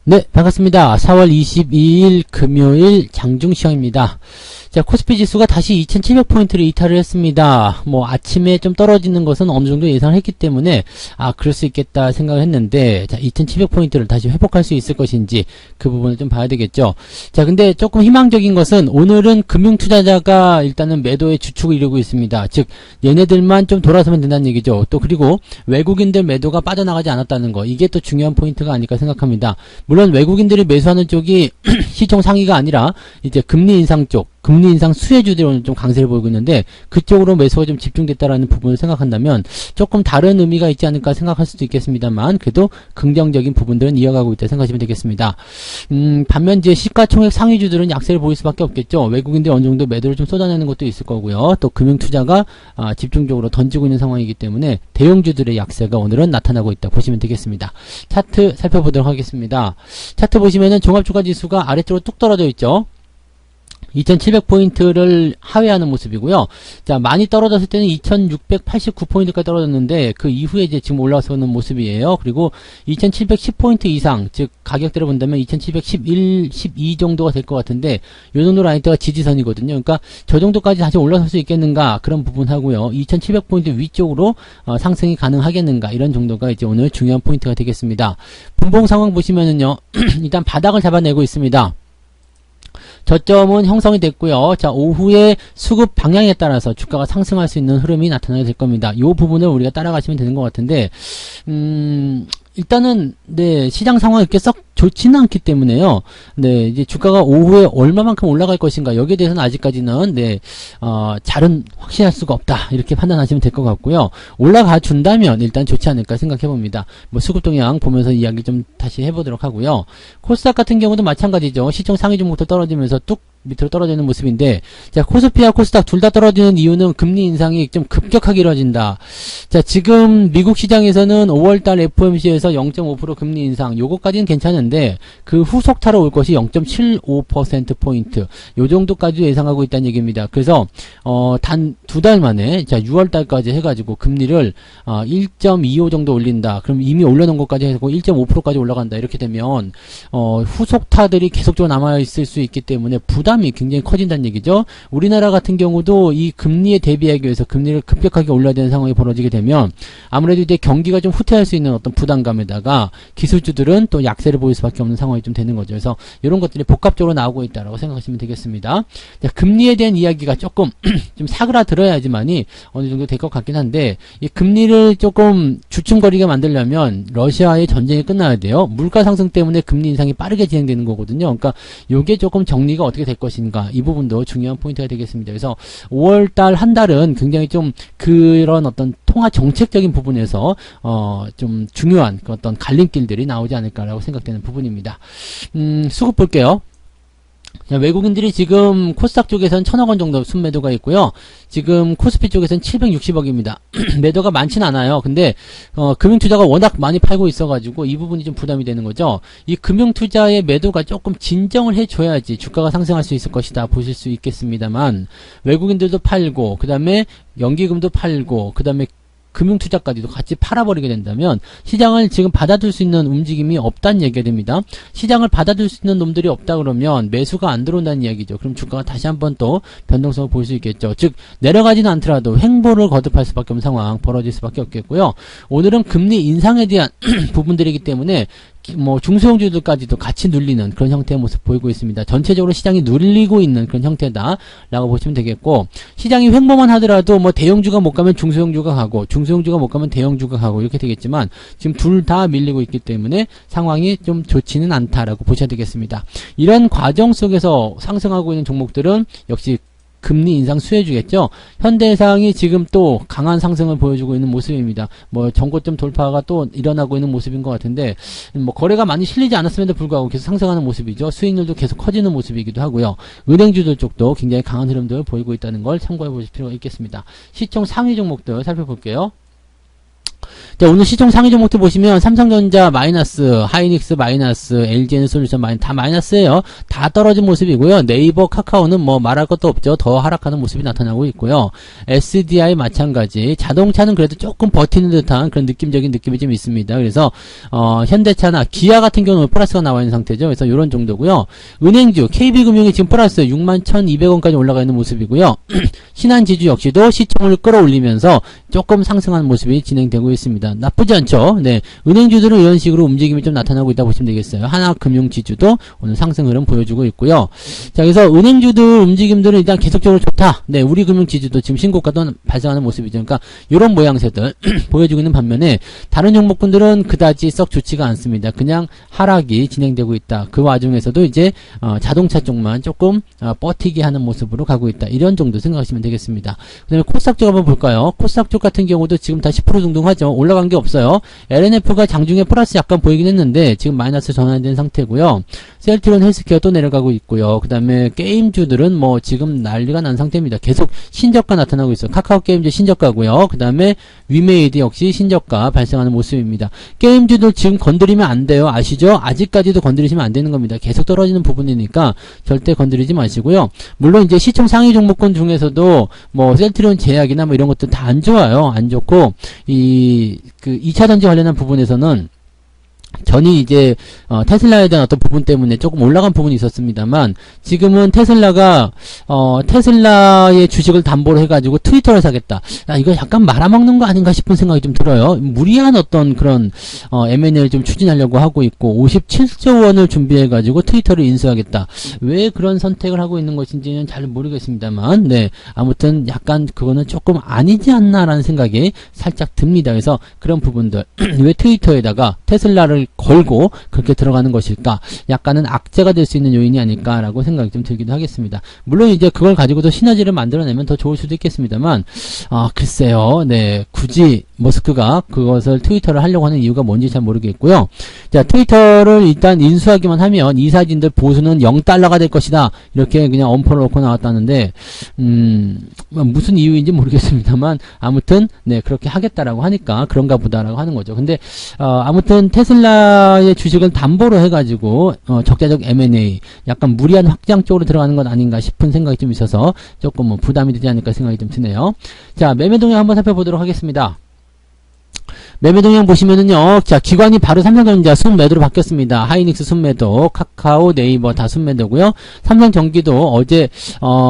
네, 반갑습니다. 4월 22일 금요일 장중시황입니다. 자, 코스피 지수가 다시 2700포인트를 이탈을 했습니다. 아침에 좀 떨어지는 것은 어느 정도 예상을 했기 때문에, 그럴 수 있겠다 생각을 했는데, 자, 2700포인트를 다시 회복할 수 있을 것인지, 그 부분을 좀 봐야 되겠죠. 자, 근데 조금 희망적인 것은, 오늘은 금융투자자가 일단은 매도의 주축을 이루고 있습니다. 즉, 얘네들만 좀 돌아서면 된다는 얘기죠. 또 그리고 외국인들 매도가 빠져나가지 않았다는 거, 이게 또 중요한 포인트가 아닐까 생각합니다. 물론 외국인들이 매수하는 쪽이 시총 상위가 아니라 이제 금리 인상 쪽, 금리 인상 수혜주들이 오늘 좀 강세를 보이고 있는데 그쪽으로 매수가 좀 집중됐다라는 부분을 생각한다면 조금 다른 의미가 있지 않을까 생각할 수도 있겠습니다만 그래도 긍정적인 부분들은 이어가고 있다 생각하시면 되겠습니다. 반면 이제 시가총액 상위주들은 약세를 보일 수밖에 없겠죠. 외국인들이 어느 정도 매도를 좀 쏟아내는 것도 있을 거고요. 또 금융투자가 집중적으로 던지고 있는 상황이기 때문에 대형주들의 약세가 오늘은 나타나고 있다 보시면 되겠습니다. 차트 살펴보도록 하겠습니다. 차트 보시면은 종합주가지수가 아래쪽으로 뚝 떨어져 있죠. 2700포인트를 하회하는 모습이고요. 자, 많이 떨어졌을 때는 2689포인트까지 떨어졌는데 그 이후에 이제 지금 올라서는 모습이에요. 그리고 2710포인트 이상, 즉 가격대를 본다면 2711, 12 정도가 될 것 같은데 요 정도 라인대가 지지선이거든요. 그러니까 저 정도까지 다시 올라설 수 있겠는가 그런 부분 하고요. 2700포인트 위쪽으로 상승이 가능하겠는가 이런 정도가 이제 오늘 중요한 포인트가 되겠습니다. 분봉 상황 보시면은요. 일단 바닥을 잡아내고 있습니다. 저점은 형성이 됐고요. 자, 오후에 수급 방향에 따라서 주가가 상승할 수 있는 흐름이 나타나게 될 겁니다. 이 부분을 우리가 따라가시면 되는 것 같은데, 일단은, 네, 시장 상황이 이렇게 썩 좋지는 않기 때문에요. 네, 이제 주가가 오후에 얼마만큼 올라갈 것인가, 여기에 대해서는 아직까지는, 네, 잘은 확신할 수가 없다. 이렇게 판단하시면 될 것 같고요. 올라가 준다면 일단 좋지 않을까 생각해 봅니다. 수급 동향 보면서 이야기 좀 다시 해보도록 하고요. 코스닥 같은 경우도 마찬가지죠. 시총 상위 종목도 떨어지면서 뚝 밑으로 떨어지는 모습인데, 자, 코스피와 코스닥 둘 다 떨어지는 이유는 금리 인상이 좀 급격하게 이루어진다. 자, 지금 미국 시장에서는 5월달 FOMC에서 0.5% 금리 인상, 요거까지는 괜찮은데, 그 후속타로 올 것이 0.75%포인트, 요 정도까지 예상하고 있다는 얘기입니다. 그래서, 단 두 달 만에, 자, 6월달까지 해가지고 금리를, 1.25 정도 올린다. 그럼 이미 올려놓은 것까지 해서 1.5%까지 올라간다. 이렇게 되면, 후속타들이 계속적으로 남아있을 수 있기 때문에 부담이 굉장히 커진다는 얘기죠. 우리나라 같은 경우도 이 금리에 대비하기 위해서 금리를 급격하게 올려야 되는 상황이 벌어지게 되면 아무래도 이제 경기가 좀 후퇴할 수 있는 어떤 부담감에다가 기술주들은 또 약세를 보일 수밖에 없는 상황이 좀 되는 거죠. 그래서 이런 것들이 복합적으로 나오고 있다라고 생각하시면 되겠습니다. 자, 금리에 대한 이야기가 조금 좀 사그라들어야지만이 어느 정도 될 것 같긴 한데 이 금리를 조금 주춤거리게 만들려면 러시아의 전쟁이 끝나야 돼요. 물가 상승 때문에 금리 인상이 빠르게 진행되는 거거든요. 그러니까 요게 조금 정리가 어떻게 될 것인가 이 부분도 중요한 포인트가 되겠습니다. 그래서 5월달 한 달은 굉장히 좀 그런 어떤 통화 정책적인 부분에서 좀 중요한 그 어떤 갈림길들이 나오지 않을까라고 생각되는 부분입니다. 수급 볼게요. 외국인들이 지금 코스닥 쪽에서는 1000억원 정도 순매도가 있고요. 지금 코스피 쪽에서는 760억입니다. 매도가 많진 않아요. 근데 금융투자가 워낙 많이 팔고 있어가지고 이 부분이 좀 부담이 되는 거죠. 이 금융투자의 매도가 조금 진정을 해줘야지 주가가 상승할 수 있을 것이다 보실 수 있겠습니다만 외국인들도 팔고 그 다음에 연기금도 팔고 그 다음에 금융투자까지도 같이 팔아버리게 된다면 시장을 지금 받아줄 수 있는 움직임이 없다는 얘기가 됩니다. 시장을 받아줄 수 있는 놈들이 없다 그러면 매수가 안 들어온다는 이야기죠. 그럼 주가가 다시 한번 또 변동성을 보일 수 있겠죠. 즉 내려가지는 않더라도 횡보를 거듭할 수밖에 없는 상황 벌어질 수밖에 없겠고요. 오늘은 금리 인상에 대한 부분들이기 때문에 중소형주들까지도 같이 눌리는 그런 형태의 모습 보이고 있습니다. 전체적으로 시장이 눌리고 있는 그런 형태다라고 보시면 되겠고 시장이 횡보만 하더라도 대형주가 못 가면 중소형주가 가고 중소형주가 못 가면 대형주가 가고 이렇게 되겠지만 지금 둘 다 밀리고 있기 때문에 상황이 좀 좋지는 않다라고 보셔야 되겠습니다. 이런 과정 속에서 상승하고 있는 종목들은 역시 금리 인상 수혜주겠죠. 현대해상이 지금 또 강한 상승을 보여주고 있는 모습입니다. 전고점 돌파가 또 일어나고 있는 모습인 것 같은데 거래가 많이 실리지 않았음에도 불구하고 계속 상승하는 모습이죠. 수익률도 계속 커지는 모습이기도 하고요. 은행주들 쪽도 굉장히 강한 흐름들을 보이고 있다는 걸 참고해 보실 필요가 있겠습니다. 시총 상위 종목들 살펴볼게요. 자, 오늘 시총 상위 종목들 보시면 삼성전자 마이너스, 하이닉스 마이너스, LG에너솔루션 다 마이너스예요. 다 떨어진 모습이고요. 네이버, 카카오는 뭐 말할 것도 없죠. 더 하락하는 모습이 나타나고 있고요. SDI 마찬가지. 자동차는 그래도 조금 버티는 듯한 그런 느낌적인 느낌이 좀 있습니다. 그래서 현대차나 기아 같은 경우는 플러스가 나와 있는 상태죠. 그래서 이런 정도고요. 은행주, KB금융이 지금 플러스 61,200원까지 올라가 있는 모습이고요. 신한지주 역시도 시총을 끌어올리면서 조금 상승하는 모습이 진행되고 있습니다. 나쁘지 않죠. 네, 은행주들은 이런 식으로 움직임이 좀 나타나고 있다고 보시면 되겠어요. 하나금융지주도 오늘 상승 흐름 보여주고 있고요. 자, 그래서 은행주들 움직임들은 일단 계속적으로 좋다. 네, 우리금융지주도 지금 신고가도 발생하는 모습이죠. 그러니까 이런 모양새들 보여주고 있는 반면에 다른 종목군들은 그다지 썩 좋지가 않습니다. 그냥 하락이 진행되고 있다. 그 와중에서도 이제 자동차 쪽만 조금 버티게 하는 모습으로 가고 있다. 이런 정도 생각하시면 되겠습니다. 그 다음에 코스닥 쪽 한번 볼까요? 코스닥 쪽 같은 경우도 지금 다 10% 등등하죠. 올라간 게 없어요. LNF가 장중에 플러스 약간 보이긴 했는데 지금 마이너스 전환된 상태고요. 셀트리온 헬스케어 또 내려가고 있고요. 그 다음에 게임주들은 뭐 지금 난리가 난 상태입니다. 계속 신저가 나타나고 있어요. 카카오 게임즈 신저가고요. 그 다음에 위메이드 역시 신저가 발생하는 모습입니다. 게임주들 지금 건드리면 안 돼요. 아시죠? 아직까지도 건드리시면 안 되는 겁니다. 계속 떨어지는 부분이니까 절대 건드리지 마시고요. 물론 이제 시총 상위 종목군 중에서도 뭐 셀트리온 제약이나 뭐 이런 것들 다 안 좋아요. 안 좋고 그 2차전지 관련한 부분에서는 전이 이제 테슬라에 대한 어떤 부분 때문에 조금 올라간 부분이 있었습니다만 지금은 테슬라가 테슬라의 주식을 담보로 해가지고 트위터를 사겠다. 이거 약간 말아먹는 거 아닌가 싶은 생각이 좀 들어요. 무리한 어떤 그런 M&A를 좀 추진하려고 하고 있고 57조 원을 준비해가지고 트위터를 인수하겠다. 왜 그런 선택을 하고 있는 것인지는 잘 모르겠습니다만 네, 아무튼 약간 그거는 조금 아니지 않나라는 생각이 살짝 듭니다. 그래서 그런 부분들 왜 트위터에다가 테슬라를 걸고 그렇게 들어가는 것일까? 약간은 악재가 될 수 있는 요인이 아닐까라고 생각이 좀 들기도 하겠습니다. 물론 이제 그걸 가지고도 시너지를 만들어내면 더 좋을 수도 있겠습니다만 글쎄요. 네, 굳이 머스크가 그것을 트위터를 하려고 하는 이유가 뭔지 잘 모르겠고요. 자, 트위터를 일단 인수하기만 하면 이사진들 보수는 0달러가 될 것이다. 이렇게 그냥 엄포를 놓고 나왔다는데 무슨 이유인지 모르겠습니다만 아무튼 네, 그렇게 하겠다라고 하니까 그런가 보다라고 하는 거죠. 근데 아무튼 테슬라의 주식을 담보로 해가지고 적자적 M&A 약간 무리한 확장 쪽으로 들어가는 건 아닌가 싶은 생각이 좀 있어서 조금 뭐 부담이 되지 않을까 생각이 좀 드네요. 자, 매매 동향 한번 살펴보도록 하겠습니다. 매매 동향 보시면은요, 자, 기관이 바로 삼성전자 순매도로 바뀌었습니다. 하이닉스 순매도, 카카오, 네이버 다 순매도고요. 삼성전기도 어제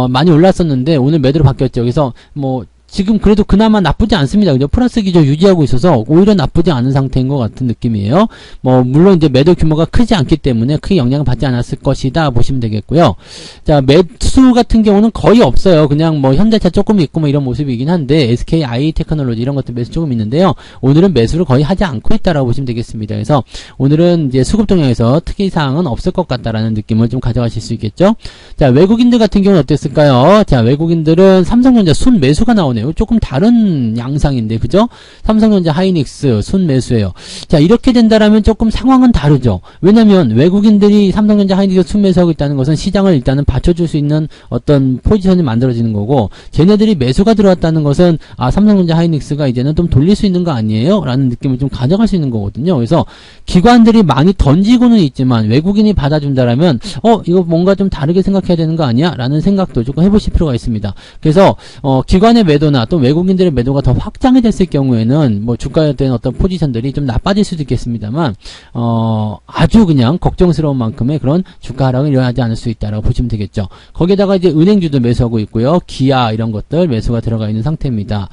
많이 올랐었는데 오늘 매도로 바뀌었죠. 그래서 뭐 지금 그래도 그나마 나쁘지 않습니다. 그죠? 플러스 기조 유지하고 있어서 오히려 나쁘지 않은 상태인 것 같은 느낌이에요. 뭐 물론 이제 매도 규모가 크지 않기 때문에 크게 영향을 받지 않았을 것이다 보시면 되겠고요. 자, 매수 같은 경우는 거의 없어요. 그냥 뭐 현대차 조금 있고 뭐 이런 모습이긴 한데 SKI 테크놀로지 이런 것도 매수 조금 있는데요. 오늘은 매수를 거의 하지 않고 있다라고 보시면 되겠습니다. 그래서 오늘은 이제 수급 동향에서 특이사항은 없을 것 같다라는 느낌을 좀 가져가실 수 있겠죠. 자, 외국인들 같은 경우는 어땠을까요? 자, 외국인들은 삼성전자 순 매수가 나오네요. 조금 다른 양상인데, 그죠? 삼성전자 하이닉스 순매수예요. 자, 이렇게 된다라면 조금 상황은 다르죠. 왜냐면 외국인들이 삼성전자 하이닉스 순매수하고 있다는 것은 시장을 일단은 받쳐줄 수 있는 어떤 포지션이 만들어지는 거고, 쟤네들이 매수가 들어왔다는 것은 삼성전자 하이닉스가 이제는 좀 돌릴 수 있는 거 아니에요? 라는 느낌을 좀 가져갈 수 있는 거거든요. 그래서 기관들이 많이 던지고는 있지만 외국인이 받아준다라면 이거 뭔가 좀 다르게 생각해야 되는 거 아니야? 라는 생각도 조금 해보실 필요가 있습니다. 그래서 기관의 매도나 또 외국인들의 매도가 더 확장이 됐을 경우에는 뭐 주가에 대한 어떤 포지션들이 좀 나빠질 수도 있겠습니다만 아주 그냥 걱정스러운 만큼의 그런 주가 하락은 일어나지 않을 수 있다라고 보시면 되겠죠. 거기에다가 이제 은행주도 매수하고 있고요. 기아 이런 것들 매수가 들어가 있는 상태입니다.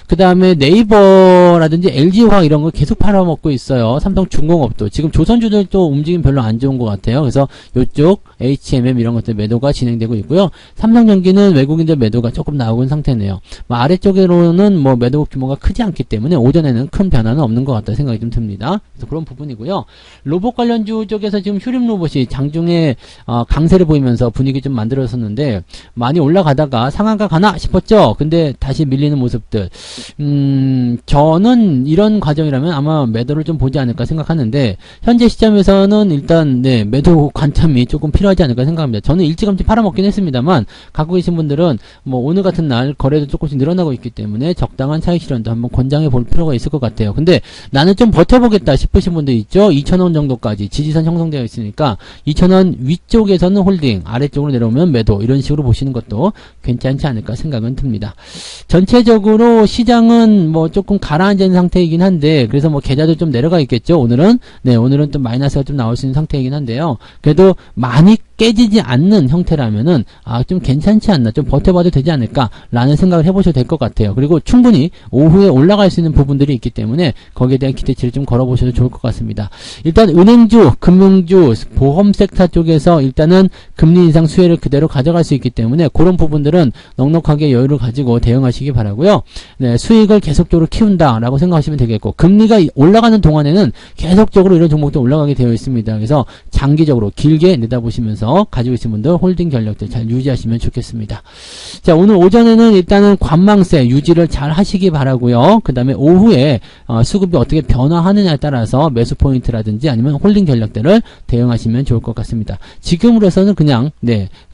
그 다음에 네이버라든지 LG화학 이런 거 계속 팔아먹고 있어요. 삼성중공업도 지금 조선주들도 움직임 별로 안 좋은 것 같아요. 그래서 이쪽 HMM 이런 것들 매도가 진행되고 있고요. 삼성전기는 외국인들 매도가 조금 나오고 있는 상태네요. 아래쪽으로는 뭐 매도 규모가 크지 않기 때문에 오전에는 큰 변화는 없는 것 같다 생각이 좀 듭니다. 그래서 그런 부분이고요. 로봇 관련주 쪽에서 지금 휴림 로봇이 장중에 강세를 보이면서 분위기 좀 만들었었는데 많이 올라가다가 상한가 가나 싶었죠. 근데 다시 밀리는 모습들. 저는 이런 과정이라면 아마 매도를 좀 보지 않을까 생각하는데 현재 시점에서는 일단 네, 매도 관점이 조금 필요하지 않을까 생각합니다. 저는 일찌감치 팔아먹긴 했습니다만 갖고 계신 분들은 뭐 오늘 같은 날 거래도 조금씩 늘어나고 있기 때문에 적당한 차익 실현도 한번 권장해 볼 필요가 있을 것 같아요. 근데 나는 좀 버텨보겠다 싶으신 분들 있죠? 2,000원 정도까지 지지선 형성되어 있으니까 2,000원 위쪽에서는 홀딩, 아래쪽으로 내려오면 매도, 이런 식으로 보시는 것도 괜찮지 않을까 생각은 듭니다. 전체적으로 시장은 뭐 조금 가라앉은 상태이긴 한데, 그래서 뭐 계좌도 좀 내려가 있겠죠, 오늘은. 네, 오늘은 좀 마이너스가 좀 나올 수 있는 상태이긴 한데요. 그래도 많이 깨지지 않는 형태라면은 좀 괜찮지 않나, 좀 버텨봐도 되지 않을까 라는 생각을 해보셔도 될 것 같아요. 그리고 충분히 오후에 올라갈 수 있는 부분들이 있기 때문에 거기에 대한 기대치를 좀 걸어보셔도 좋을 것 같습니다. 일단 은행주, 금융주, 보험 섹터 쪽에서 일단은 금리 인상 수혜를 그대로 가져갈 수 있기 때문에 그런 부분들은 넉넉하게 여유를 가지고 대응하시기 바라고요. 네, 수익을 계속적으로 키운다라고 생각하시면 되겠고, 금리가 올라가는 동안에는 계속적으로 이런 종목도 올라가게 되어 있습니다. 그래서 장기적으로 길게 내다보시면서 가지고 계신 분들 홀딩 전략들 잘 유지하시면 좋겠습니다. 자, 오늘 오전에는 일단은 관망세 유지를 잘 하시기 바라고요. 그 다음에 오후에 수급이 어떻게 변화하느냐에 따라서 매수 포인트라든지 아니면 홀딩 전략들을 대응하시면 좋을 것 같습니다. 지금으로서는 그냥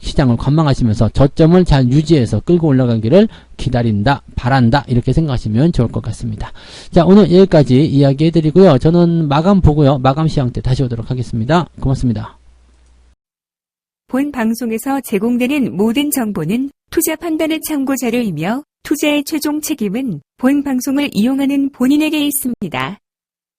시장을 관망하시면서 저점을 잘 유지해서 끌고 올라가기를 기다린다, 바란다, 이렇게 생각하시면 좋을 것 같습니다. 자, 오늘 여기까지 이야기 해드리고요. 저는 마감 보고요. 마감 시황 때 다시 오도록 하겠습니다. 고맙습니다. 본 방송에서 제공되는 모든 정보는 투자 판단의 참고 자료이며 투자의 최종 책임은 본 방송을 이용하는 본인에게 있습니다.